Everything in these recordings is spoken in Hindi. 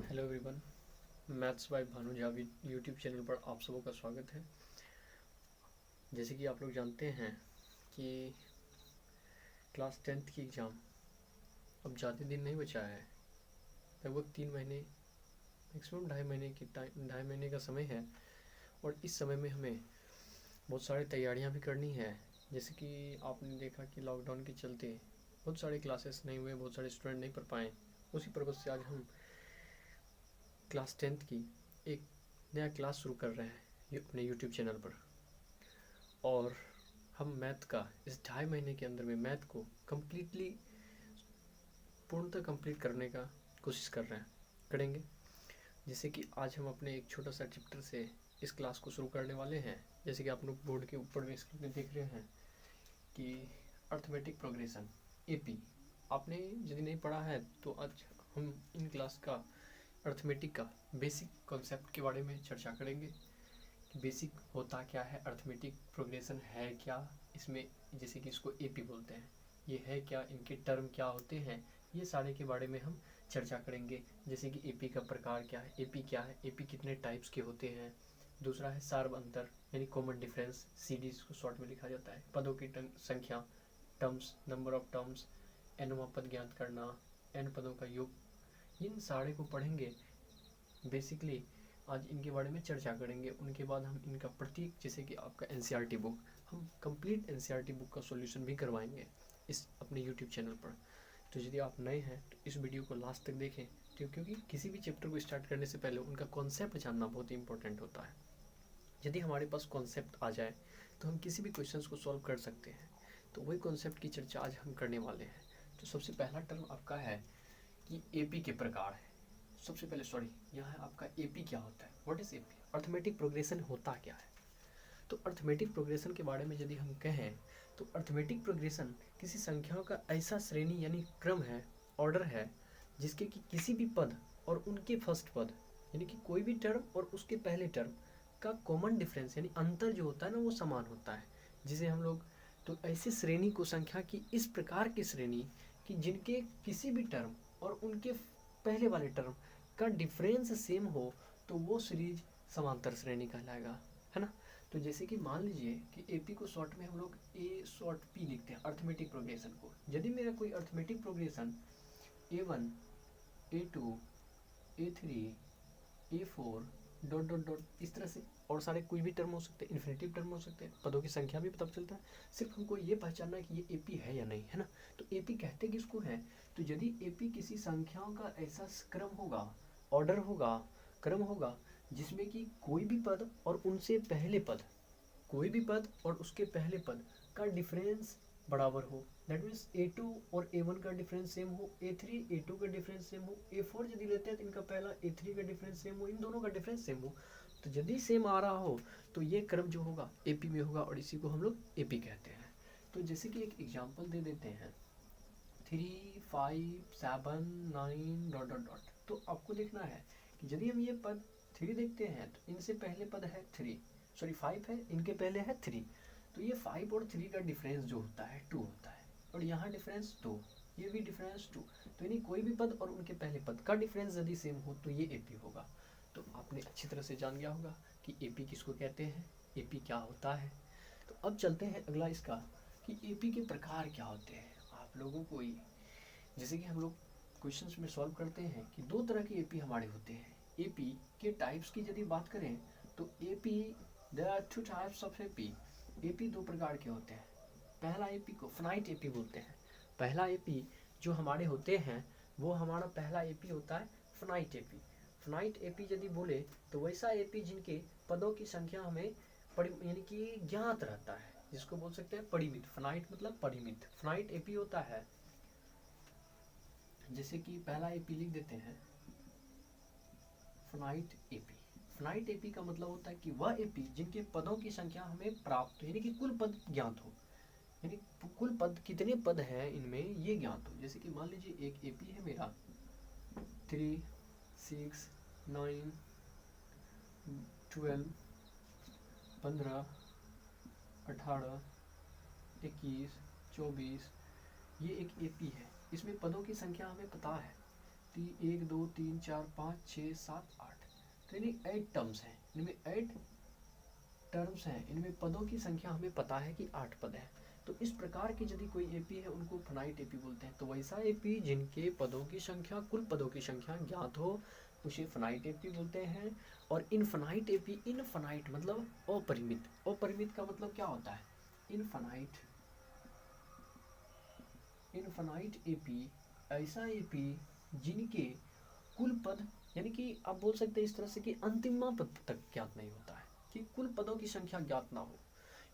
Hello everyone. Maths by Bhanu Jha YouTube channel पर आप सबों का स्वागत है। जैसे कि आप लोग जानते हैं कि क्लास 10th की एग्ज़ाम अब ज़्यादा दिन नहीं बचा है। लगभग 3 महीने, मैक्सिमम 2.5 महीने का समय है। और इस समय में हमें बहुत सारी तैयारियां भी करनी है। जैसे कि आपने देखा कि लॉकडाउन के चलते बहुत सारे क्लासेस नहीं हुए, बहुत सारे स्टूडेंट नहीं पढ़ पाए। उसी पर्पज़ से आज हम क्लास 10th की एक नया क्लास शुरू कर रहे हैं अपने यूट्यूब चैनल पर। और हम मैथ का इस 2.5 महीने के अंदर में मैथ को पूर्णतः कंप्लीट करने का कोशिश करेंगे। जैसे कि आज हम अपने एक छोटा सा चैप्टर से इस क्लास को शुरू करने वाले हैं। जैसे कि आप लोग बोर्ड के ऊपर में स्क्रीन में देख रहे हैं कि अर्थमेटिक प्रोग्रेशन एपी आपने यदि नहीं पढ़ा है तो आज हम इन क्लास का अर्थमेटिक का बेसिक कॉन्सेप्ट के बारे में चर्चा करेंगे कि बेसिक होता क्या है, अर्थमेटिक प्रोग्रेशन है क्या, इसमें जैसे कि इसको एपी बोलते हैं, ये है क्या, इनके टर्म क्या होते हैं, ये सारे के बारे में हम चर्चा करेंगे। जैसे कि एपी का प्रकार क्या है, एपी क्या है, एपी कितने टाइप्स के होते हैं। दूसरा है सार्व अंतर यानी कॉमन डिफरेंस, सीडी इसको शॉर्ट में लिखा जाता है। पदों की संख्या, टर्म्स, नंबर ऑफ टर्म्स, एनवा पद ज्ञात करना, एन पदों का योग, इन सारे को पढ़ेंगे। बेसिकली आज इनके बारे में चर्चा करेंगे। उनके बाद हम इनका प्रत्येक, जैसे कि आपका एनसीईआरटी बुक, हम कंप्लीट एनसीईआरटी बुक का सॉल्यूशन भी करवाएंगे इस अपने यूट्यूब चैनल पर। तो यदि आप नए हैं तो इस वीडियो को लास्ट तक देखें, क्योंकि किसी भी चैप्टर को स्टार्ट करने से पहले उनका कॉन्सेप्ट जानना बहुत इंपॉर्टेंट होता है। यदि हमारे पास कॉन्सेप्ट आ जाए तो हम किसी भी क्वेश्चन को सॉल्व कर सकते हैं। तो वही कॉन्सेप्ट की चर्चा आज हम करने वाले हैं। तो सबसे पहला टर्म आपका है कि एपी के प्रकार है। सबसे पहले यहाँ है आपका एपी क्या होता है, what is AP, arithmetic progression होता क्या है। तो अर्थमेटिक प्रोग्रेशन के बारे में यदि हम कहें तो अर्थमेटिक प्रोग्रेशन किसी संख्याओं का ऐसा श्रेणी यानी क्रम है, ऑर्डर है, जिसके कि किसी भी पद और उनके फर्स्ट पद यानी कि कोई भी टर्म और उसके पहले टर्म का कॉमन डिफरेंस यानी अंतर जो होता है ना वो समान होता है, जिसे हम लोग, तो ऐसी श्रेणी को संख्या की इस प्रकार की श्रेणी कि जिनके किसी भी टर्म और उनके पहले वाले टर्म का डिफरेंस सेम हो तो वो सीरीज समांतर श्रेणी कहलाएगा, है ना। तो जैसे कि मान लीजिए कि एपी को शॉर्ट में हम लोग ए शॉर्ट पी लिखते हैं, अर्थमेटिक प्रोग्रेशन को। यदि मेरा कोई arithmetic progression A1, A2, A3, A4 dot dot dot इस तरह से, और सारे कुछ भी टर्म हो सकते हैं, इन्फिनेटिव टर्म हो सकते हैं, पदों की संख्या भी पता चलता है। सिर्फ हमको ये पहचानना है कि ये एपी है या नहीं, है ना। तो एपी कहते किसको है, तो यदि एपी किसी संख्याओं का ऐसा क्रम होगा, ऑर्डर होगा, क्रम होगा, जिसमें कि कोई भी पद और उनसे पहले पद, कोई भी पद और उसके पहले पद का डिफरेंस बराबर हो। दैट मीन्स A2 और A1 का डिफरेंस सेम हो, A3 A2 का डिफरेंस सेम हो, A4 यदि लेते हैं तो इनका पहला A3 का डिफरेंस सेम हो, इन दोनों का डिफरेंस सेम हो। तो यदि सेम आ रहा हो तो ये क्रम जो होगा एपी में होगा, और इसी को हम लोग एपी कहते हैं। तो जैसे कि एक एग्जाम्पल दे देते हैं, 3, 5, 7, 9 डॉट डॉट डॉट। तो आपको देखना है कि यदि हम ये पद 3 देखते हैं तो इनसे पहले पद है 5 है, इनके पहले है 3। तो ये 5 और 3 का डिफरेंस जो होता है 2 होता है, और यहाँ डिफरेंस 2, ये भी डिफरेंस 2। तो यानी कोई भी पद और उनके पहले पद का डिफरेंस यदि सेम हो तो ये एपी होगा। तो आपने अच्छी तरह से जान गया होगा कि एपी किसको कहते हैं, एपी क्या होता है। तो अब चलते हैं अगला इसका कि एपी के प्रकार क्या होते हैं। आप लोगों को ही, जैसे कि हम लोग क्वेश्चंस में सॉल्व करते हैं कि दो तरह के एपी हमारे होते हैं। एपी के टाइप्स की यदि बात करें तो AP, there are 2 types of AP. AP दो प्रकार के होते हैं। पहला एपी को फिनाइट एपी बोलते हैं। पहला एपी जो हमारे होते हैं वो हमारा पहला एपी होता है फिनाइट एपी। फिनाइट एपी यदि बोले तो वैसा एपी जिनके पदों की संख्या हमें यानी कि ज्ञात रहता है, जिसको बोल सकते हैं परिमित। फिनाइट मतलब परिमित। फिनाइट एपी होता है, जैसे कि पहला एपी लिख देते हैं फिनाइट एपी। फिनाइट एपी का मतलब होता है कि वह एपी जिनके पदों की संख्या हमें प्राप्त हो, यानी कि कुल पद ज्ञात हो, यानी कुल पद कितने पद हैं इनमें ये ज्ञात हो। जैसे कि मान लीजिए एक एपी है मेरा 3, 6, 9, 12, 15, 18, 21, 24, ये एक एपी है। इसमें पदों की संख्या हमें पता है 1 2 3 4 5 6 7 8, तो यानी 8 टर्म्स हैं, इनमें 8 टर्म्स हैं, इनमें पदों की संख्या हमें पता है कि 8 पद है। तो इस प्रकार की यदि कोई एपी है उनको फाइनाइट एपी बोलते हैं। तो वैसा एपी जिनके पदों की संख्या, कुल पदों की संख्या ज्ञात हो, उसे फाइनाइट एपी बोलते हैं। और इनफाइनाइट एपी, इनफाइनाइट मतलब अपरिमित, अपरिमित का मतलब क्या होता है, इनफाइनाइट, इनफाइनाइट एपी ऐसा एपी जिनके कुल पद, यानी कि आप बोल सकते हैं इस तरह से कि अंतिम पद तक ज्ञात नहीं होता है, कि कुल पदों की संख्या ज्ञात ना हो,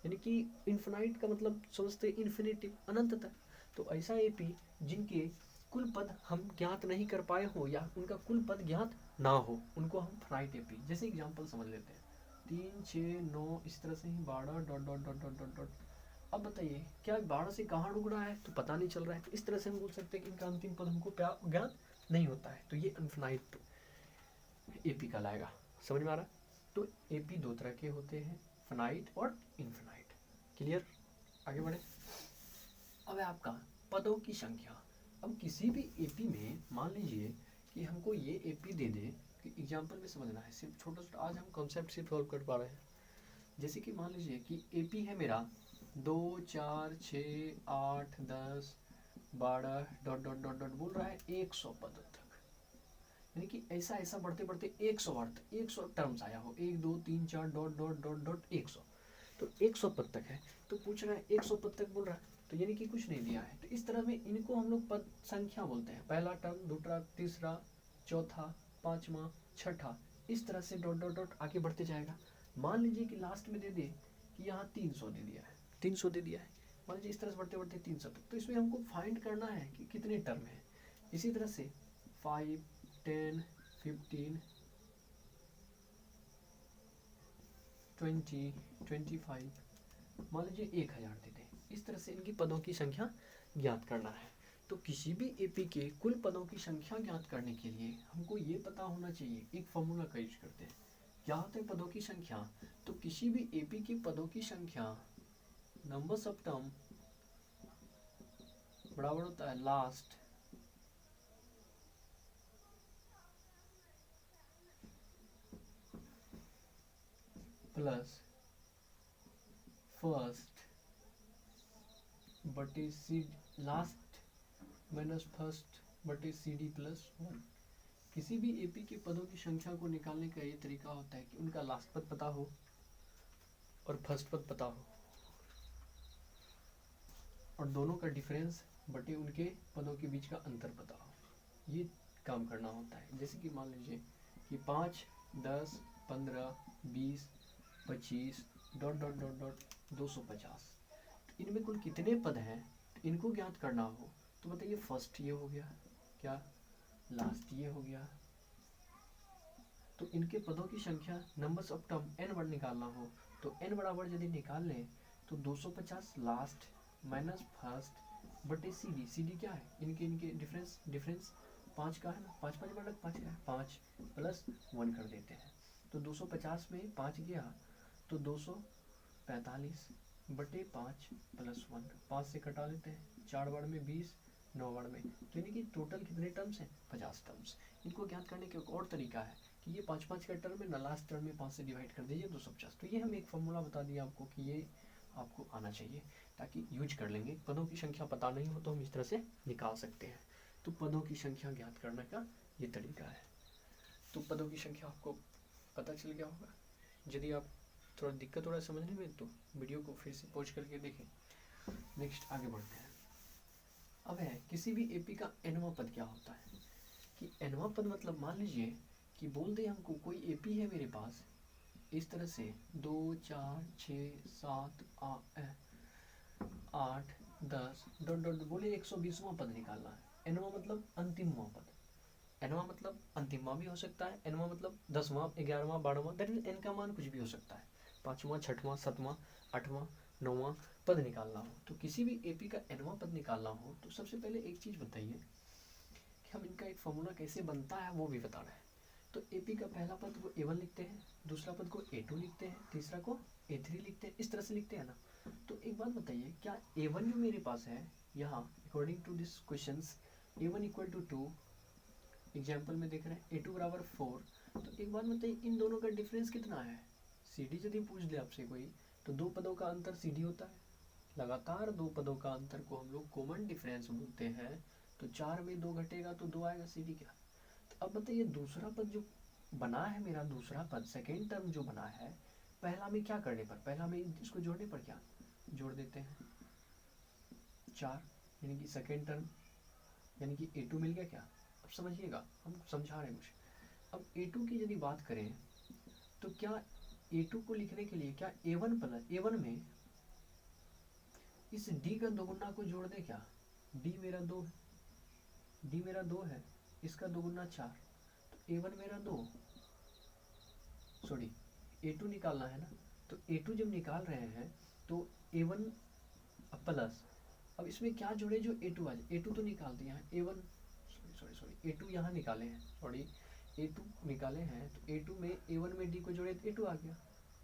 यानी कि इन्फिनाइट का मतलब समझते इन्फिनिटी, अनंत तक। तो ऐसा एपी जिनके कुल पद हम ज्ञात नहीं कर पाए हो या उनका कुल पद ज्ञात ना हो, उनको हम फाइनाइट एपी, जैसे एग्जांपल समझ लेते हैं 3 6 9 इस तरह से ही 12 dot dot dot dot dot dot. अब बताइए क्या 12 से कहाँ रुक रहा है तो पता नहीं चल रहा है, तो इस तरह से हम बोल सकते हैं कि इनका अंतिम पद हमको ज्ञात नहीं होता है, तो ये इनफिनाइट एपी कहलाएगा। समझ में आ रहा? तो एपी दो तरह के होते हैं, फाइनाइट और इनफिनाइट। क्लियर? आगे बढ़े। अब है आपका पदों की संख्या। अब किसी भी एपी में मान लीजिए कि हमको ये एपी दे दे, कि एग्जांपल में समझना है, सिर्फ छोटा छोटा आज हम कॉन्सेप्ट सिर्फ सॉल्व कर पा रहे हैं। जैसे कि मान लीजिए कि एपी है मेरा 2 4 6 8 10 12 डॉट डॉट डॉट डॉट बोल रहा है 100 पद तक, यानी कि ऐसा ऐसा बढ़ते बढ़ते 100 अर्थ 100 टर्म्स आया हो, 1 2 3 4 डॉट डॉट डॉट डॉट 100, तो 100 पद तक है। तो पूछ रहा है 100 पद तक बोल रहा है, तो यानी कि कुछ नहीं दिया है। तो इस तरह में इनको हम लोग पद संख्या बोलते हैं, पहला टर्म, दूसरा, तीसरा, चौथा, पांचवा, छठा, इस तरह से डॉट डॉट डॉट आगे बढ़ते जाएगा। मान लीजिए कि लास्ट में दे दे कि यहाँ 300 दे दिया है, 300 दे दिया है, मान लीजिए इस तरह से बढ़ते बढ़ते 300 तक, तो इसमें हमको फाइंड करना है कि कितने टर्म है। इसी तरह से 5 10 15 20 25, मान लीजिए 1000 दे दें। इस तरह से इनकी पदों की संख्या ज्ञात करना है। तो किसी भी एपी के कुल पदों की संख्या ज्ञात करने के लिए हमको ये पता होना चाहिए, एक फॉर्मूला का यूज करते हैं। क्या होता है पदों की संख्या? तो किसी भी एपी के पदों की संख्या नंबर्स ऑफ टर्म बराबर होता है लास्ट प्लस फर्स्ट बटे सी, लास्ट माइनस फर्स्ट बटे सी डी प्लस 1। किसी भी एपी के पदों की संख्या को निकालने का ये तरीका होता है कि उनका लास्ट पद पता हो और फर्स्ट पद पता हो, और दोनों का डिफरेंस बटे उनके पदों के बीच का अंतर पता हो। ये काम करना होता है। जैसे कि मान लीजिए कि 5 10 15 20 25 डॉट डॉट डॉट डॉट 250, इनमें कुल कितने पद हैं इनको ज्ञात करना हो। तो बताइए फर्स्ट ये हो गया, क्या लास्ट ये हो गया। तो इनके पदों की संख्या numbers of term n word निकालना हो तो n बराबर यदि निकाल लें तो 250 लास्ट माइनस फर्स्ट बटे सी डी, सी डी क्या है, इनके इनके डिफरेंस, डिफरेंस 5 का है ना, 5 5 बटा 5 का है 5 प्लस 1 कर देते हैं। तो 250 में 5 गया तो 245 बटे 5 प्लस 1, 5 से कटा लेते हैं, 4 बार में 20, 9 बार में, तो यानी कि टोटल कितने टर्म्स हैं, 50 टर्म्स। इनको ज्ञात करने का एक और तरीका है कि ये 5 5 का टर्म है ना, लास्ट टर्म में 5 से डिवाइड कर दीजिए 250। तो ये हम एक फॉर्मूला बता दिया आपको कि ये आपको आना चाहिए, ताकि यूज कर लेंगे। पदों की संख्या पता नहीं हो तो हम इस तरह से निकाल सकते हैं। तो पदों की संख्या ज्ञात करने का ये तरीका है। तो पदों की संख्या आपको पता चल गया होगा। यदि आप थोड़ा दिक्कत हो रहा है समझने में तो वीडियो को फिर से पॉज करके देखें। नेक्स्ट आगे बढ़ते हैं। अब है किसी भी एपी का एनवा पद क्या होता है, कि एनवा पद मतलब मान लीजिए कि बोल दे हमको कोई एपी है मेरे पास इस तरह से 2 4 6 7 8 10 डॉट डॉट बोले 120वां पद निकालना है। एनवा मतलब अंतिमवां पद, एनवा मतलब अंतिमवां भी हो सकता है, एनवा मतलब 10वां 11वां 12वां, दैट मीन एन का मान कुछ भी हो सकता है, 5वां 6वां 7वां 8वां 9वां पद निकालना हो। तो किसी भी एपी का एनवा पद निकालना हो तो सबसे पहले एक चीज़ बताइए कि हम इनका एक फॉर्मूला कैसे बनता है वो भी बताना है। तो एपी का पहला पद को A1 लिखते हैं, दूसरा पद को A2 लिखते हैं, तीसरा को A3 लिखते हैं, इस तरह से लिखते हैं ना। तो एक बात बताइए, क्या A1 जो मेरे पास है यहाँ according to this questions A1 equal to 2, example में देख रहे हैं a2 बराबर 4, तो एक बात बताइए इन दोनों का डिफरेंस कितना है। CD यदि पूछ ले आपसे कोई तो दो पदों का अंतर CD होता है, लगातार दो पदों का अंतर को हम लोग कॉमन डिफरेंस बोलते हैं। तो 4 में 2 घटेगा तो 2 आएगा, CD क्या। तो अब बताइए दूसरा पद जो बना है, मेरा दूसरा पद सेकेंड टर्म जो बना है, पहला में क्या करने पर, पहला में इसको जोड़ने पर क्या जोड़ देते हैं 4, यानी कि सेकेंड टर्म यानी कि A2 मिल गया क्या। अब समझिएगा हम समझा रहे हैं कुछ। अब A2 की यदि बात करें तो क्या A2 को लिखने के लिए क्या A1 प्लस A1 में इस D का दोगुना को जोड़ दे क्या। D मेरा 2 है, D मेरा 2 है, इसका दोगुना 4, तो A1 मेरा 2, सॉरी A2 निकालना है ना। तो A2 जब निकाल रहे हैं तो A1 प्लस, अब इसमें क्या जोड़े जो A2 आ जाए। A2 तो निकाल दिया है, A1 सॉरी A2 यहाँ निकाले हैं, सॉरी A2 निकाले हैं, तो A2 में A1 में D को जोड़े तो A2 आ गया,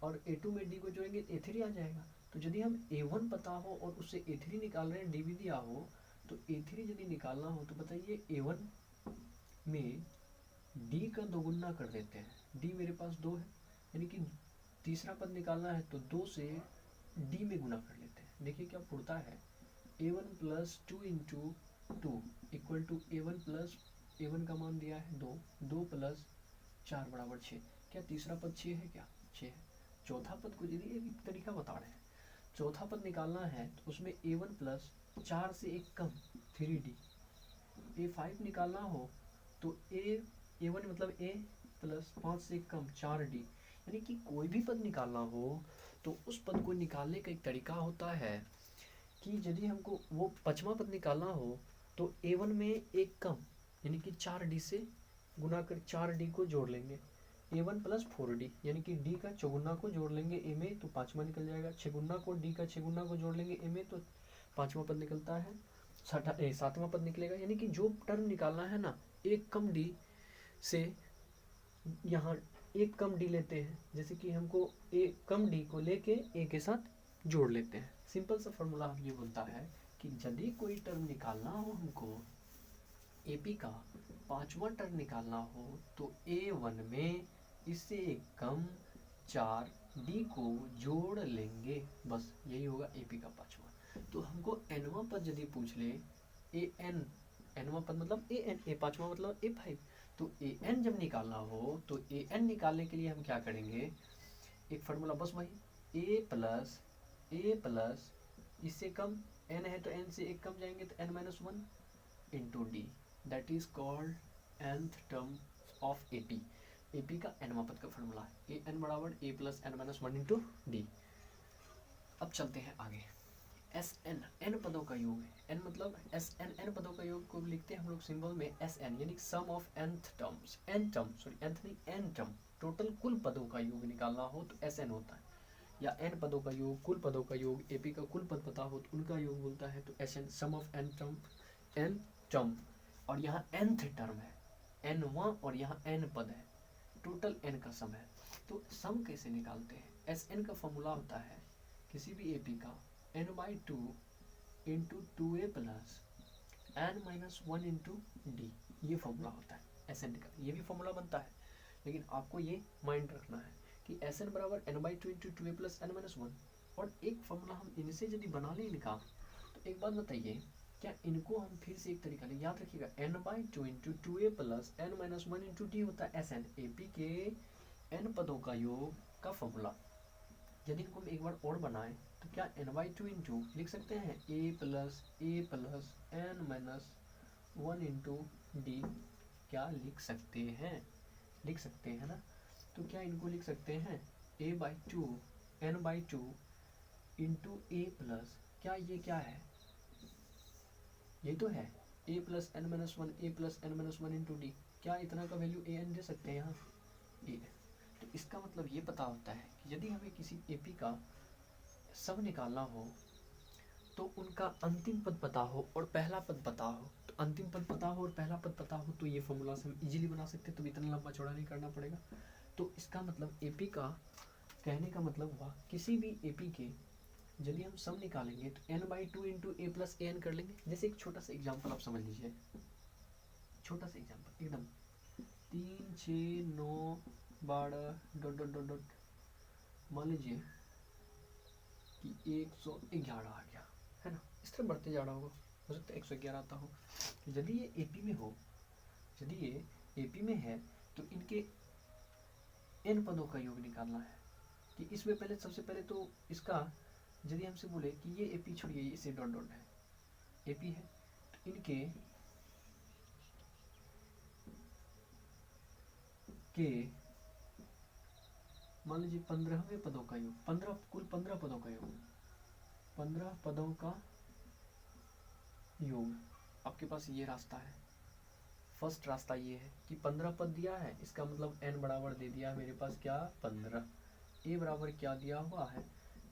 और A2 में D को जोड़ेंगे तो A3 आ जाएगा। तो यदि हम A1 पता हो और उससे A3 निकाल रहे हैं, D भी दिया हो, तो A3 यदि निकालना हो तो बताइए A1 में D का दोगुना कर देते हैं। D मेरे पास 2 है, यानी कि तीसरा पद निकालना है तो 2 से D में गुना कर लेते हैं। देखिए क्या उड़ता है, A1 plus 2 into 2 equal to A1 plus A1 का मान दिया है 2, 2 प्लस 4 बराबर 6। क्या तीसरा पद 6 है क्या, 6 है। चौथा पद को यदि एक तरीका बता रहे हैं, चौथा पद निकालना है तो उसमें A1 प्लस 4 से एक कम 3D, A5 निकालना हो तो A1 मतलब A प्लस 5 से एक कम 4D, यानी कि कोई भी पद निकालना हो तो उस पद को निकालने का एक तरीका होता है कि यदि हमको वो पांचवा पद निकालना हो तो A1 में एक कम यानी कि 4D से गुना कर 4D को जोड़ लेंगे, A1 प्लस 4D यानी कि D का चौगुना को जोड़ लेंगे A में तो पांचवा निकल जाएगा, छगुना को D का छगुना को जोड़ लेंगे A में तो पांचवा पद निकलता है, सातवां पद निकलेगा। यानी कि जो टर्म निकालना है ना, एक कम D से यहाँ एक कम D लेते हैं, जैसे कि हमको एक कम D को लेके A के साथ जोड़ लेते हैं। सिंपल सा फॉर्मूला हम ये बोलता है कि यदि कोई टर्म निकालना हो हमको, AP का पांचवा टर्म निकालना हो तो A1 में इससे एक कम 4D को जोड़ लेंगे, बस यही होगा AP का पांचवा। तो हमको nवां पद यदि पूछ ले, nवां पद मतलब A पांचवा मतलब A5, तो an जब निकालना हो तो an निकालने के लिए हम क्या करेंगे, एक फार्मूला बस वही a प्लस इससे कम n है तो n से एक कम जाएंगे तो n minus 1 into D, that is called nth term of AP का nवां पद का फार्मूला है an बराबर a plus n minus 1 into D. अब चलते हैं आगे, Sn n पदों का योग है, n मतलब Sn n पदों का योग को लिखते हैं हम लोग सिंबल में Sn, यानी सम ऑफ nth टर्म्स, nth नहीं n टर्म, टोटल कुल पदों का योग निकालना हो तो Sn होता है, या n पदों का योग, कुल पदों का योग, AP का कुल पद पता हो तो उनका योग बोलता है तो Sn, sum of n term, और यहाँ nth टर्म है nवां और यहाँ n पद है, टोटल n का सम है। तो सम कैसे निकालते हैं, Sn का फॉर्मूला होता है किसी भी AP का n/2 into 2a plus n minus 1 into D, ये फॉर्मूला होता है Sn का। ये भी फॉर्मूला बनता है, लेकिन आपको ये माइंड रखना है कि Sn बराबर n/2 into 2a plus n minus 1, और एक फॉर्मूला हम इनसे यदि बना लें इनका, तो एक बात बताइए क्या इनको हम फिर से एक तरीका ले, याद रखिएगा n/2 into 2a plus n minus 1 into D होता है Sn, AP के n पदों का योग का फॉर्मूला। यदि इनको हम एक बार और बनाएं तो क्या n/2 इंटू लिख सकते हैं a plus n minus 1 into D, क्या लिख सकते हैं, लिख सकते हैं ना। तो क्या इनको लिख सकते हैं a/2 n/2 into a plus, क्या ये क्या है, ये तो है a plus n minus 1, a plus n minus 1 into D, क्या इतना का वैल्यू an दे सकते हैं यहाँ a। तो इसका मतलब ये पता होता है कि यदि हमें किसी AP का सम निकालना हो तो उनका अंतिम पद पता हो और पहला पद पता हो, तो अंतिम पद पता हो और पहला पद पता हो तो ये फॉर्मूला से हम इजीली बना सकते हैं, तो इतना लंबा चौड़ा नहीं करना पड़ेगा। तो इसका मतलब AP का कहने का मतलब हुआ किसी भी AP के यदि हम सम निकालेंगे तो n/2 into a plus an कर लेंगे। जैसे एक छोटा सा एग्जाम्पल आप समझ लीजिए, छोटा सा एग्जाम्पल एकदम 3, 6, 9, 12 डॉट डॉट डॉट डॉट, मान लीजिए कि 111 आ गया, है ना। इस तरह बढ़ते जा रहा होगा, हो सकता है 111 आता हो। यदि ये एपी में हो, यदि ये एपी में है तो इनके n पदों का योग निकालना है। कि इसमें पहले, सबसे पहले तो इसका, यदि हमसे बोले कि ये एपी छोड़िए, इसे डॉट डॉट है, एपी है, तो इनके मान लीजिए 15वें पदों का योग, 15, कुल 15 पदों का योग, 15 पदों का योग आपके पास ये रास्ता है। फर्स्ट रास्ता ये है कि 15 पद दिया है, इसका मतलब n बराबर दे दिया है मेरे पास क्या, 15। a बराबर क्या दिया हुआ है,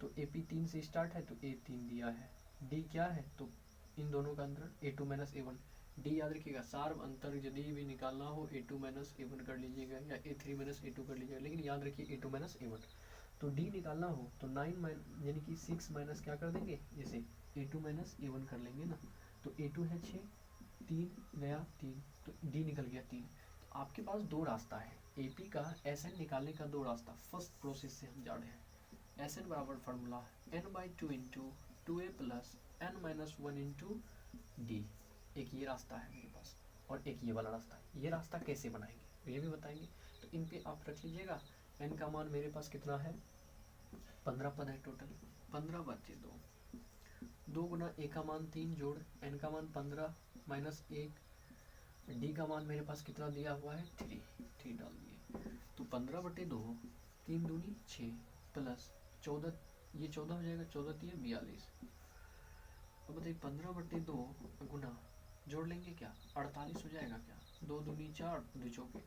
तो AP 3 से स्टार्ट है तो A 3 दिया है। d क्या है, तो इन दोनों का अंतर A2 माइनस A1। d याद रखिएगा, सार्व अंतर यदि भी निकालना हो A2 माइनस A1 कर लीजिएगा, या A3 माइनस A2 कर लीजिएगा, लेकिन याद रखिए A2 माइनस A1। तो d निकालना हो तो 9 यानी कि 6 माइनस क्या कर देंगे, जैसे A2 माइनस A1 कर लेंगे ना, तो A2 है 6, 3 गया 3, तो d निकल गया 3। तो आपके पास दो रास्ता है, AP का SN निकालने का दो रास्ता। फर्स्ट प्रोसेस से हम जा रहे हैं। SN बराबर formula n/2 into 2a plus n minus 1 into D. एक ये रास्ता है मेरे पास, और एक ये वाला रास्ता है। ये रास्ता कैसे बनाएंगे ये भी बताएंगे। तो इन पे आप रख लीजिएगा। n का मान मेरे पास कितना है, 15 पद है टोटल, 15 बचे 2, 2 गुना a का मान 3 जोड़ n का मान 15 माइनस 1, d का मान मेरे पास कितना दिया हुआ है 3 डाल दिए। तो 15/2, 3 दूनी 6 प्लस 14, ये 14 हो जाएगा, 14 3 42। अब बताइए 15/2 गुना जोड़ लेंगे क्या, 48 हो जाएगा क्या, 2 दूनी 4, 2 चौके,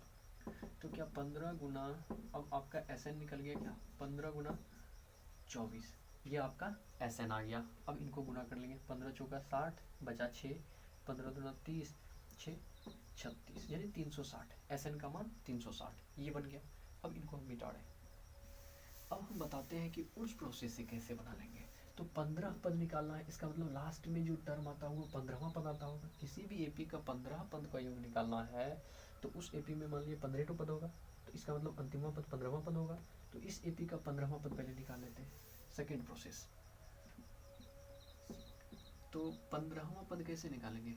तो क्या 15 गुना, अब आपका SN निकल गया क्या, 15 गुना 24, ये आपका SN आ गया। अब इनको गुना कर लेंगे, 15 चौका 60 बचा 6, 15 दूना 30, 6 36, यानी 360। SN का मान 360, ये बन गया। अब इनको हम मिटा रहे। अब हम बताते हैं कि उस प्रोसेस से कैसे बना लेंगे। तो 15 पद निकालना है, इसका मतलब लास्ट में जो टर्म आता होगा 15वां पद आता होगा। किसी भी AP का 15 पद का योग निकालना है तो उस AP में मान लीजिए 15 पद होगा, तो इसका मतलब अंतिमवां पद 15वां पद होगा। तो इस AP का 15वां पद पहले निकाल लेते हैं। सेकेंड प्रोसेस, तो 15वां पद कैसे निकालेंगे,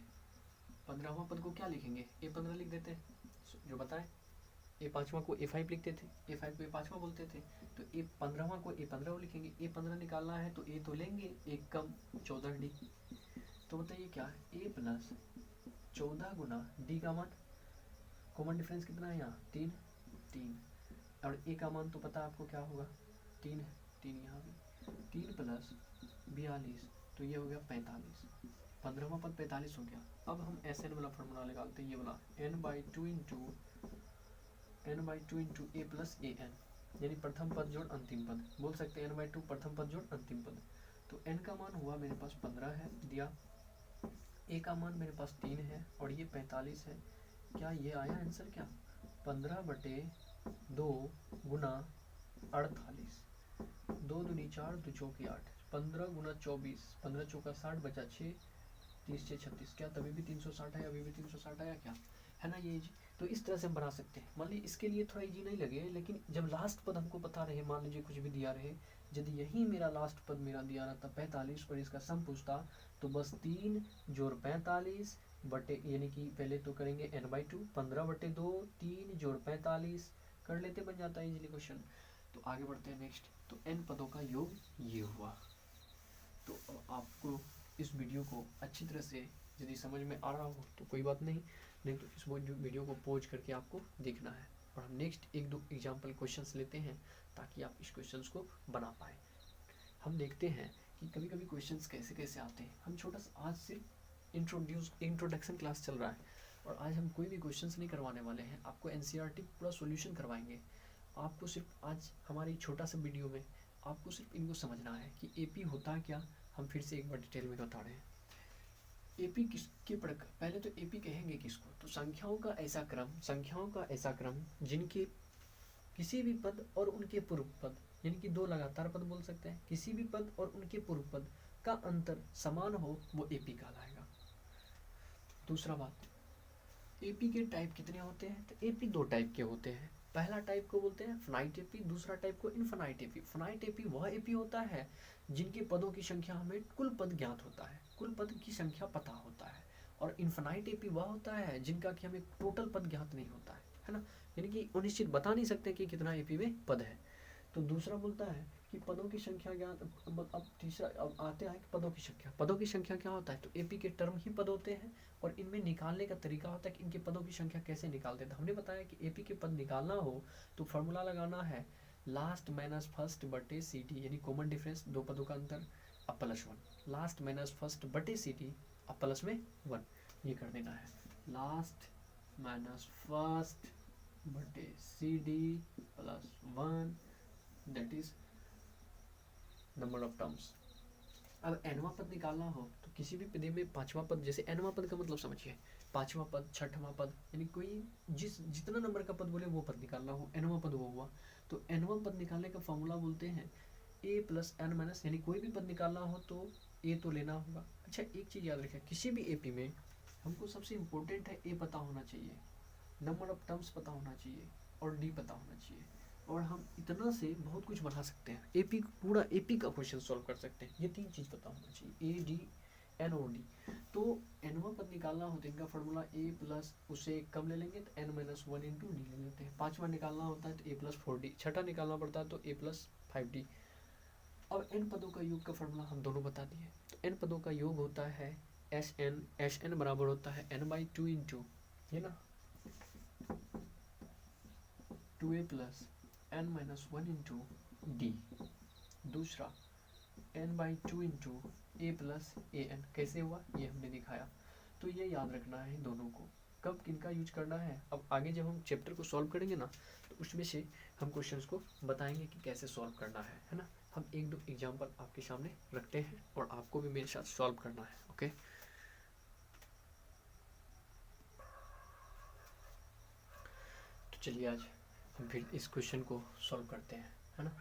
15वां पद को क्या लिखेंगे, A15 लिख देते हैं, जो बताए। A5वां को A5 लिखते थे, A5 को A5वां बोलते थे, तो A15वां को A15 लिखेंगे। A15 निकालना है तो A तो लेंगे, 1 कम 14D। तो बताइए क्या है, A प्लस 14 गुना D का मान, कॉमन डिफरेंस कितना है यहाँ 3, और A का मान तो पता आपको क्या होगा 3 है, 3 यहाँ भी, 3 प्लस 42, तो ये हो गया 45। 15वां पद 45 हो गया। अब हम SN वाला फॉर्मूला निकालते हैं, ये वाला n/2 into a plus an, यानी प्रथम पद जोड़ अंतिम पद, बोल सकते हैं n/2 प्रथम पद जोड़ अंतिम पद। तो n का मान हुआ मेरे पास 15 है दिया, a का मान मेरे पास 3 है और ये 45 है। क्या ये आया आंसर, क्या 15/2 गुना 48, 2 दूनी 4, 2 चौकी 8, 15 गुना 24, 15 चौका 60 बचा 6, 30 6 36, क्या तभी भी 360 है, अभी भी 360 आया क्या, है ना ये। तो इस तरह से हम बना सकते हैं। मान लीजिए इसके लिए थोड़ा इजी नहीं लगे, लेकिन जब लास्ट पद हमको पता रहे, मान लीजिए कुछ भी दिया रहे, यदि यही मेरा लास्ट पद मेरा दिया रहता 45 और इसका सम पूछता, तो बस 3 जोड़ 45 बटे, यानी कि पहले तो करेंगे n/2, 15/2, 3 जोड़ 45 कर लेते, बन जाता है इजीली क्वेश्चन। तो आगे बढ़ते हैं नेक्स्ट। तो n पदों का योग ये हुआ। तो आपको इस वीडियो को अच्छी तरह से यदि समझ में आ रहा हो तो कोई बात नहीं तो इस वीडियो को पॉज करके आपको देखना है, और हम नेक्स्ट 1-2 एग्जाम्पल क्वेश्चंस लेते हैं ताकि आप इस क्वेश्चंस को बना पाए। हम देखते हैं कि कभी कभी क्वेश्चंस कैसे कैसे आते हैं। हम छोटा सा आज सिर्फ इंट्रोडक्शन क्लास चल रहा है, और आज हम कोई भी क्वेश्चंस नहीं करवाने वाले हैं, आपको NCERT पूरा सॉल्यूशन करवाएंगे। आपको सिर्फ आज हमारे छोटा सा वीडियो में आपको सिर्फ इनको समझना है कि AP होता क्या। हम फिर से एक बार डिटेल में बता रहे हैं। AP किसके प्रकार, पहले तो AP कहेंगे किसको, तो संख्याओं का ऐसा क्रम जिनके किसी भी पद और उनके पूर्व पद, यानी कि 2 लगातार पद बोल सकते हैं, किसी भी पद और उनके पूर्व पद का अंतर समान हो वो AP कहलाएगा। दूसरा बात, एपी के टाइप कितने होते हैं? तो एपी दो टाइप के होते हैं। पहला टाइप को बोलते हैं फिनाइट एपी, दूसरा टाइप को इनफिनाइट एपी। फिनाइट एपी वह एपी होता है जिनके पदों की संख्या हमें कुल पद ज्ञात होता है, कुल पद की संख्या पता होता है। और इनफिनाइट एपी वह होता है जिनका कि हमें टोटल पद ज्ञात नहीं होता है ना, यानी कि अनिश्चित बता नहीं सकते कि कितना एपी में पद है। तो दूसरा बोलता है कि पदों की संख्या ज्ञात। अब तीसरा अब आते हैं कि पदों की संख्या। पदों की संख्या क्या होता है? तो एपी के टर्म ही पद होते हैं और इनमें निकालने का तरीका होता है कि इनके पदों की संख्या कैसे निकालते हैं। तो हमने बताया कि एपी के पद निकालना हो तो फॉर्मूला लगाना है लास्ट माइनस फर्स्ट बटे सी टी, यानी कॉमन डिफरेंस दो पदों का अंतर अब plus one, last minus first बटे सी टी अब प्लस में वन, ये कर देना है लास्ट माइनस फर्स्ट बटे C D plus one, that is number of terms. अब एनवा पद निकालना हो तो किसी भी पद में पांचवा पद, जैसे एनवा पद का मतलब समझिए पांचवा पद, छठवां पद, यानी कोई जितना नंबर का पद बोले वो पद निकालना हो, एनवा पद वो हुआ। तो एनवा पद निकालने का फॉर्मूला बोलते हैं ए प्लस एन माइनस, यानी कोई भी पद निकालना हो तो ए तो लेना होगा। अच्छा एक चीज़ याद रखें, किसी भी एपी में हमको सबसे इम्पोर्टेंट है ए पता होना चाहिए, नंबर ऑफ टर्म्स पता होना चाहिए और डी पता होना चाहिए। और हम इतना से बहुत कुछ बना सकते हैं, एपी पूरा एपी का क्वेश्चन सॉल्व कर सकते हैं। ये तीन चीज़ पता होना चाहिए, ए डी एन और डी। तो एनवा पद निकालना हो तो इनका फॉर्मूला ए प्लस उससे कम ले लेंगे तो n minus one into D ले लेते हैं। पांचवा निकालना होता है तो ए प्लस फोर डी, छठा निकालना पड़ता है तो ए प्लस फाइव डी। अब एन पदों का योग का फॉर्मूला हम दोनों बता दिए। तो एन पदों का योग होता है एस एन बराबर होता है एन बाई टू इंटू, है ना, two a plus n minus one into d. दूसरा n by two into a plus a n, कैसे हुआ ये हमने दिखाया। तो ये याद रखना है दोनों को, कब किनका यूज करना है। अब आगे जब हम चैप्टर को सॉल्व करेंगे ना तो उसमें से हम क्वेश्चंस को बताएंगे कि कैसे सॉल्व करना है ना। हम एक दो एग्जाम्पल आपके सामने रखते हैं और आपको भी मेरे साथ सॉल्व करना है, ओके। तो चलिए आज हम फिर इस क्वेश्चन को सॉल्व करते हैं, है ना।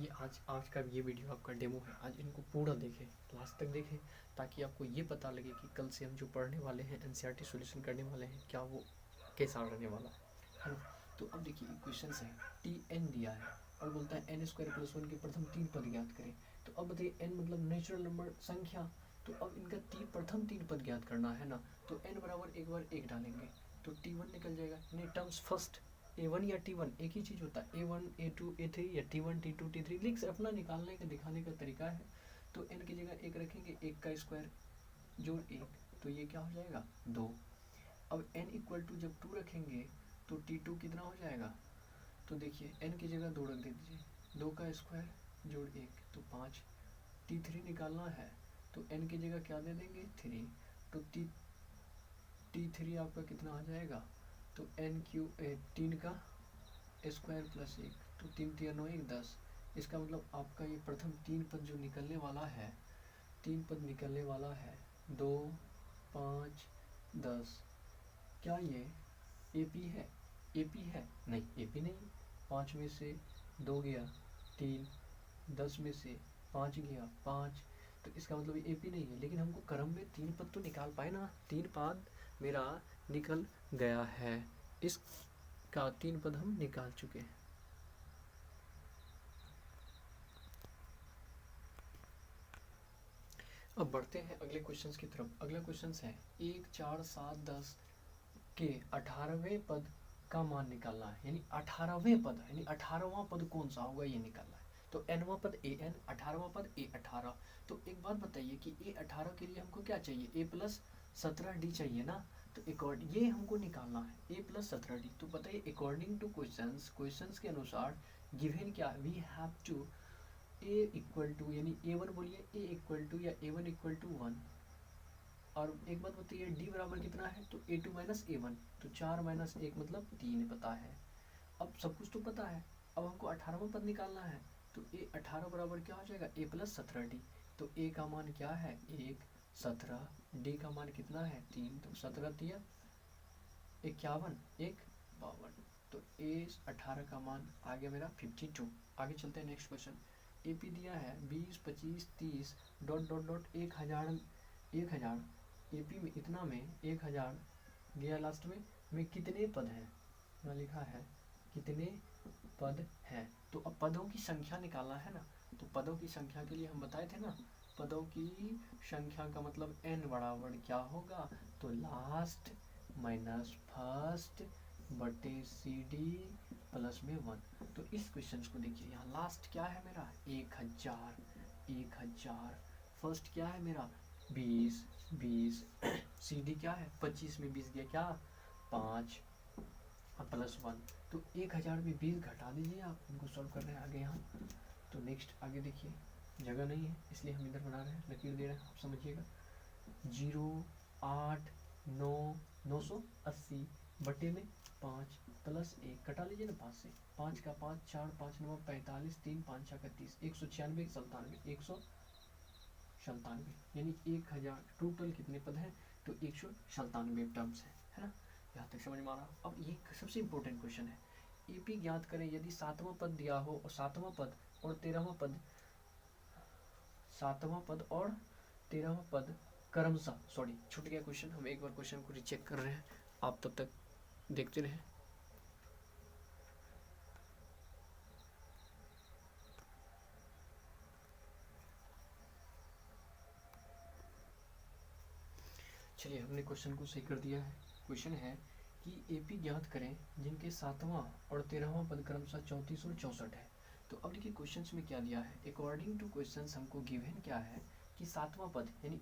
ये आज का ये वीडियो आपका डेमो है, आज इनको पूरा देखें, लास्ट तक देखें, ताकि आपको ये पता लगे कि कल से हम जो पढ़ने वाले हैं एनसीईआरटी सॉल्यूशन करने वाले हैं क्या वो कैसा रहने वाला है ना। तो अब देखिए क्वेश्चन है, टी एन दिया है और बोलता है एन स्क्वायर प्लस वन के प्रथम तीन पद ज्ञात करें। तो अब बताइए एन मतलब नेचुरल नंबर संख्या, तो अब इनका प्रथम तीन पद ज्ञात करना है ना। तो एन बराबर एक बार एक डालेंगे तो टी वन निकल जाएगा, यानी टर्म्स फर्स्ट ए वन या टी वन एक ही चीज़ होता है, a one a two a three या t one t two t three, लिख अपना निकालने का दिखाने का तरीका है। तो एन की जगह एक रखेंगे, एक का स्क्वायर जोड़ एक, तो ये क्या हो जाएगा दो। अब एन इक्वल टू जब टू रखेंगे तो टी टू कितना हो जाएगा, तो देखिए एन की जगह दो रख दे दीजिए, दो का स्क्वायर जोड़ एक तो पाँच। टी थ्री निकालना है तो एन की जगह क्या दे देंगे थ्री, तो टी थ्री आपका कितना आ जाएगा, तो एन क्यू तीन का स्क्वायर प्लस एक, तो तीन तीन नौ एक दस। इसका मतलब आपका ये प्रथम तीन पद जो निकलने वाला है, तीन पद निकलने वाला है दो पाँच दस, क्या ये एपी है? एपी है नहीं, एपी नहीं। पाँच में से दो गया तीन, दस में से पाँच गया पाँच, तो इसका मतलब ये एपी नहीं है। लेकिन हमको क्रम में तीन पद तो निकाल पाए ना, तीन पद मेरा निकल गया है, इसका तीन पद हम निकाल चुके हैं। अब बढ़ते हैं अगले क्वेश्चंस की तरफ। अगला क्वेश्चन है एक चार सात दस के 18वें पद का मान निकालना है, यानी 18वें पद, यानी 18वां पद कौन सा होगा ये निकालना है। तो एनवा पद ए एन, 18वां पद ए 18। तो एक बात बताइए कि ए 18 के लिए हमको क्या चाहिए, ए प्लस 17 डी चाहिए ना। तो अकॉर्डिंग ये हमको निकालना है ए प्लस 17 डी। तो बताइए अकॉर्डिंग टू क्वेश्चंस के अनुसार गिवन क्या, we have to A equal to, यानी ए वन बोलिए ए इक्वल टू या A one equal to one. और एक बात बताइए डी बराबर कितना है, तो A two minus A one, तो चार माइनस एक मतलब तीन पता है। अब सब कुछ तो पता है, अब हमको 18वां पद निकालना है। तो ए 18 बराबर क्या हो जाएगा ए प्लस 17 डी। तो ए का मान क्या है एक, 17, डी का मान कितना है तीन, तो 17 तिया 51 एक 52। तो ए 18 का मान आ गया मेरा 52। आगे चलते हैं नेक्स्ट क्वेश्चन। एपी दिया है 20 25 30 डॉट डॉट डॉट 1000 1000, एपी में इतना में 1000 दिया लास्ट में, में कितने पद हैं, यहाँ लिखा है कितने पद हैं। तो अब पदों की संख्या निकालना है ना, तो पदों की संख्या के लिए हम बताए थे ना, पदों की संख्या का मतलब n बराबर क्या होगा, तो लास्ट माइनस फर्स्ट बटे CD प्लस में 1। तो इस क्वेश्चन को देखिए, यहाँ लास्ट क्या है मेरा 1000, फर्स्ट क्या है मेरा 20, CD क्या है 25 में 20 गया क्या 5 प्लस 1। तो 1000 में 20 घटा दीजिए आप, इनको सॉल्व कर रहे हैं आगे यहाँ। तो नेक्स्ट आगे देखिए, जगह नहीं है इसलिए हम इधर बना रहे हैं, लकीर दे रहे हैं, आप समझिएगा। 0, 8, 9, 980 बटे में 5 प्लस 1 कटा लीजिए ना 5 से, 5 का 5, 4, 5, 9, 45, 3, 5, 6 30, 196, 197, यानी 1000 टोटल कितने पद हैं, तो 197 टर्म्स है ना। यहाँ तक समझ में आ रहा। अब ये सबसे इम्पोर्टेंट क्वेश्चन है, एपी ज्ञात करें यदि 7वां पद दिया हो और 7वां पद और 13वां पद, 7वां पद और 13वां पद क्रमशः, सॉरी छूट गया क्वेश्चन, हम एक बार क्वेश्चन को रीचेक कर रहे हैं, आप तब तक देखते रहें। चलिए हमने क्वेश्चन को सही कर दिया है। क्वेश्चन है कि एपी ज्ञात करें जिनके 7वां और 13वां पद क्रमशः 34 और 64 है। तो अब देखिए क्वेश्चन में क्या दिया है, अकॉर्डिंग टू क्वेश्चन हमको गिवन क्या है कि 7वां पद यानी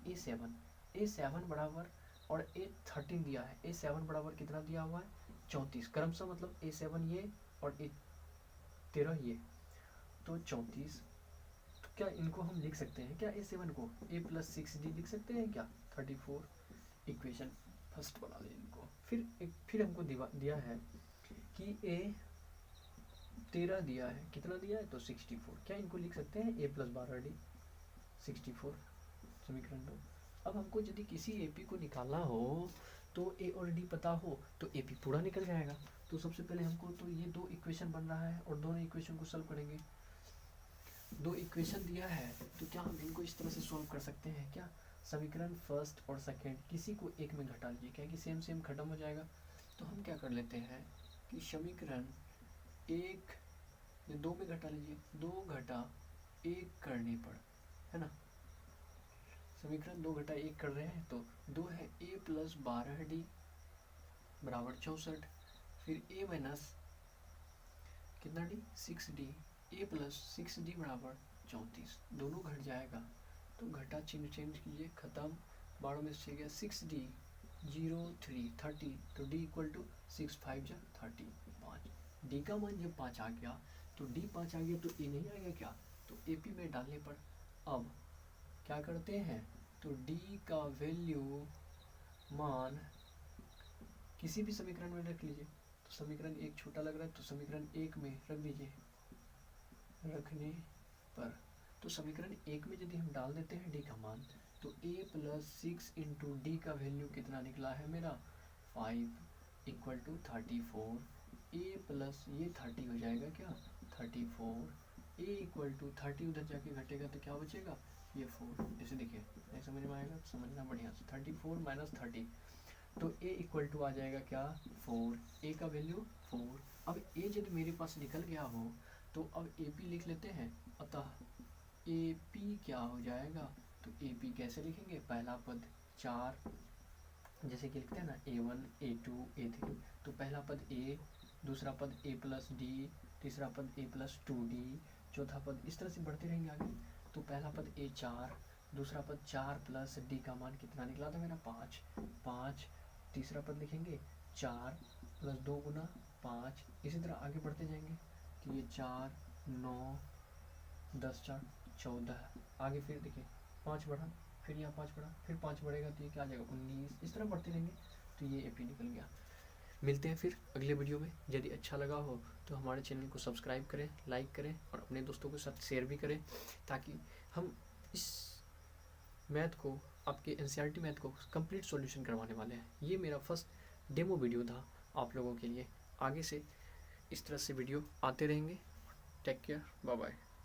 A7 बराबर और A13 दिया है, A7 बराबर कितना दिया हुआ है 34, क्रमशः मतलब A7 ये और A13 ये, तो 34। तो क्या इनको हम लिख सकते हैं क्या, A7 को A + 6D लिख सकते हैं क्या 34, इक्वेशन फर्स्ट बना लें इनको। फिर हमको दिया है कि A13 दिया है, कितना दिया है तो 64, क्या इनको लिख सकते हैं A + 12D 64, समीकरण 2। अब हमको यदि किसी AP को निकालना हो तो A और D पता हो तो AP पूरा निकल जाएगा। तो सबसे पहले हमको तो ये 2 इक्वेशन बन रहा है और दोनों इक्वेशन को सॉल्व करेंगे। 2 इक्वेशन दिया है तो क्या हम इनको इस तरह से सॉल्व कर सकते हैं क्या, समीकरण फर्स्ट और सेकंड किसी को एक में घटा लीजिए, क्या कि सेम खत्म हो जाएगा। तो हम क्या कर लेते हैं कि समीकरण 1 2 में घटा लीजिए, 2 घटा 1 करने पर, है ना, समीकरण 2 घटा 1 कर रहे हैं तो 2 है A + 12D बराबर 64, फिर A माइनस कितना D 6D, A + 6D बराबर 34, दोनों घट जाएगा तो घटा चिन्ह चेंज कीजिए, खत्म, 12 में से गया 6D 0 3 30, तो D = 6 5 30, 5, D का मान जब 5 आ गया तो D 5 आ गया तो A नहीं आएगा क्या, तो AP में डालने पर अब क्या करते हैं, तो D का वैल्यू मान किसी भी समीकरण में रख लीजिए। तो समीकरण 1 छोटा लग रहा है तो समीकरण 1 में रख दीजिए, रखने पर तो समीकरण 1 में यदि हम डाल देते हैं D का मान तो A + 6 × D का वैल्यू कितना निकला है मेरा 5 = 34, A प्लस ये 30 हो जाएगा क्या 34, A = 30 उधर जाके घटेगा तो क्या बचेगा ये 4। ऐसे देखिए नहीं समझ में आएगा तो समझना बढ़िया से, 34 - 30 तो A = आ जाएगा क्या 4, A का वैल्यू 4। अब A यदि मेरे पास निकल गया हो तो अब AP लिख लेते हैं, अतः AP क्या हो जाएगा, तो AP कैसे लिखेंगे, पहला पद 4 जैसे कि लिखते हैं ना A1 A2 A3, तो पहला पद A, दूसरा पद A + D, तीसरा पद A + 2D, चौथा पद इस तरह से बढ़ते रहेंगे आगे। तो पहला पद A4, दूसरा पद 4 + D का मान कितना निकला था मेरा 5, तीसरा पद लिखेंगे 4 + 2 × 5, इसी तरह आगे बढ़ते जाएंगे। तो ये 4 9 10 4 14, आगे फिर देखिए 5 बढ़ा, फिर यहाँ 5 बढ़ा, फिर 5 बढ़ेगा तो ये क्या आ जाएगा 19, इस तरह बढ़ते रहेंगे तो ये AP निकल गया। मिलते हैं फिर अगले वीडियो में। यदि अच्छा लगा हो तो हमारे चैनल को सब्सक्राइब करें, लाइक करें और अपने दोस्तों के साथ शेयर भी करें, ताकि हम इस मैथ को, आपके NCERT मैथ को कंप्लीट सॉल्यूशन करवाने वाले हैं। ये मेरा फर्स्ट डेमो वीडियो था आप लोगों के लिए, आगे से इस तरह से वीडियो आते रहेंगे। Take care, bye bye.